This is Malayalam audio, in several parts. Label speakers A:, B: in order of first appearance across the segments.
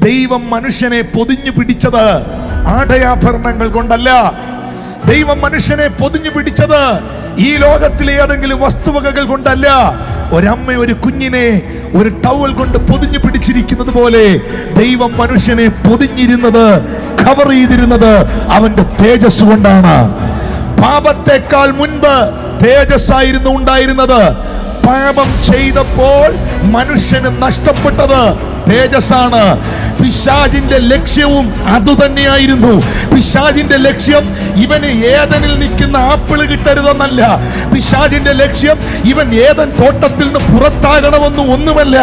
A: ദൈവം മനുഷ്യനെ പൊതിഞ്ഞു പിടിച്ചത് ആടയാഭരണങ്ങൾ കൊണ്ടല്ല. ദൈവം മനുഷ്യനെ പൊതിഞ്ഞു പിടിച്ചത് ഈ ലോകത്തിലെ ഏതെങ്കിലും വസ്തുവകകൾ കൊണ്ടല്ല. ഒരമ്മ ഒരു കുഞ്ഞിനെ ഒരു ടവൽ കൊണ്ട് പൊതിഞ്ഞു പിടിച്ചിരിക്കുന്നത് പോലെ ദൈവം മനുഷ്യനെ പൊതിഞ്ഞിരുന്നത്, കവർ ചെയ്തിരുന്നത് അവന്റെ തേജസ് കൊണ്ടാണ്. പാപത്തെക്കാൾ മുൻപ് തേജസ്സായിരുന്നു ഉണ്ടായിരുന്നത്. പാപം ചെയ്തപ്പോൾ മനുഷ്യന് നഷ്ടപ്പെട്ടത് തേജസ്സാണ്. പിശാചിന്റെ ലക്ഷ്യവും അതുതന്നെയായിരുന്നു. പിശാചിന്റെ ലക്ഷ്യം ഇവന് ഏദനിൽ നിൽക്കുന്ന ആപ്പിള് കിട്ടരുതെന്നല്ല. പിശാചിന്റെ ലക്ഷ്യം ഇവൻ ഏദൻ തോട്ടത്തിൽ നിന്ന് പുറത്താകണമെന്നും ഒന്നുമല്ല.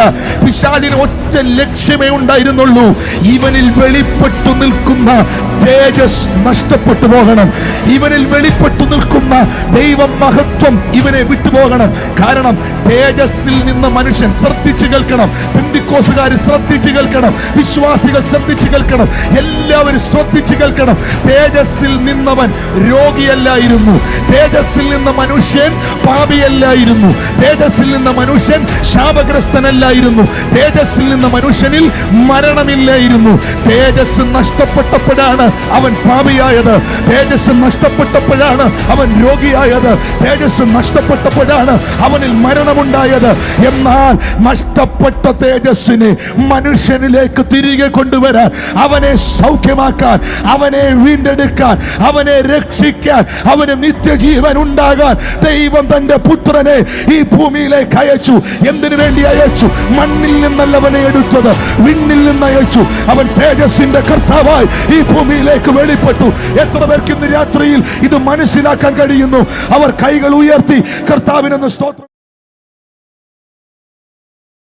A: പിശാചിന് ഒറ്റ ലക്ഷ്യമേ ഉണ്ടായിരുന്നുള്ളൂ, ഇവനിൽ വെളിപ്പെട്ടു നിൽക്കുന്ന തേജസ് നഷ്ടപ്പെട്ടു പോകണം. ഇവനിൽ വെളിപ്പെട്ടു നിൽക്കുന്ന ദൈവ മഹത്വം ഇവനെ വിട്ടുപോകണം. കാരണം തേജസ്സിൽ നിന്ന് മനുഷ്യൻ, ശ്രദ്ധിച്ചു കേൾക്കണം, പെന്തിക്കോസുകാർ ശ്രദ്ധിച്ചു കേൾക്കണം, വിശ്വാസികൾ ശ്രദ്ധിച്ചു കേൾക്കണം, എല്ലാവരും ശ്രദ്ധിച്ചു കേൾക്കണം. തേജസ്സിൽ നിന്നവൻ രോഗിയല്ലായിരുന്നു. തേജസ്സിൽ നിന്ന് മനുഷ്യൻ പാപിയല്ലായിരുന്നു. തേജസ്സിൽ നിന്ന് മനുഷ്യൻ ശാപഗ്രസ്തനല്ലായിരുന്നു. തേജസ്സിൽ നിന്ന് മനുഷ്യനിൽ മരണമില്ലായിരുന്നു. തേജസ് നഷ്ടപ്പെട്ടപ്പോഴാണ് അവൻ പാപിയായത്. തേജസ് നഷ്ടപ്പെട്ടപ്പോഴാണ് അവൻ രോഗിയായത്. തേജസ് നഷ്ടപ്പെട്ടപ്പോഴാണ് അവനിൽ മരണമുണ്ടായത്. എന്നാൽ നഷ്ടപ്പെട്ട തേജസ്സിനെ മനുഷ്യനിലേക്ക് തിരികെ കൊണ്ടുവരാൻ, അവനെ സൗഖ്യമാക്കാൻ, അവനെ വീണ്ടെടുക്കാൻ, അവനെ രക്ഷിക്കാൻ, അവന് നിത്യജീവൻ ഉണ്ടാകാൻ ദൈവം തന്റെ പുത്രനെ ഈ ഭൂമിയിലേക്ക് അയച്ചു. എന്തിനു വേണ്ടി അയച്ചു? മണ്ണിൽ നിന്നല്ല അവനെ എടുത്തത്, വിണ്ണിൽ നിന്ന് അയച്ചു. അവൻ തേജസ്സിന്റെ കർത്താവായി ഈ ഭൂമിയിലേക്ക് വെളിപ്പെട്ടു. എത്ര പേർക്ക് ഇന്ന് രാത്രിയിൽ ഇത് മനസ്സിലാക്കാൻ കഴിയുന്നു? അവർ കൈകൾ ഉയർത്തി കർത്താവിനൊന്ന് സ്തോത്രം.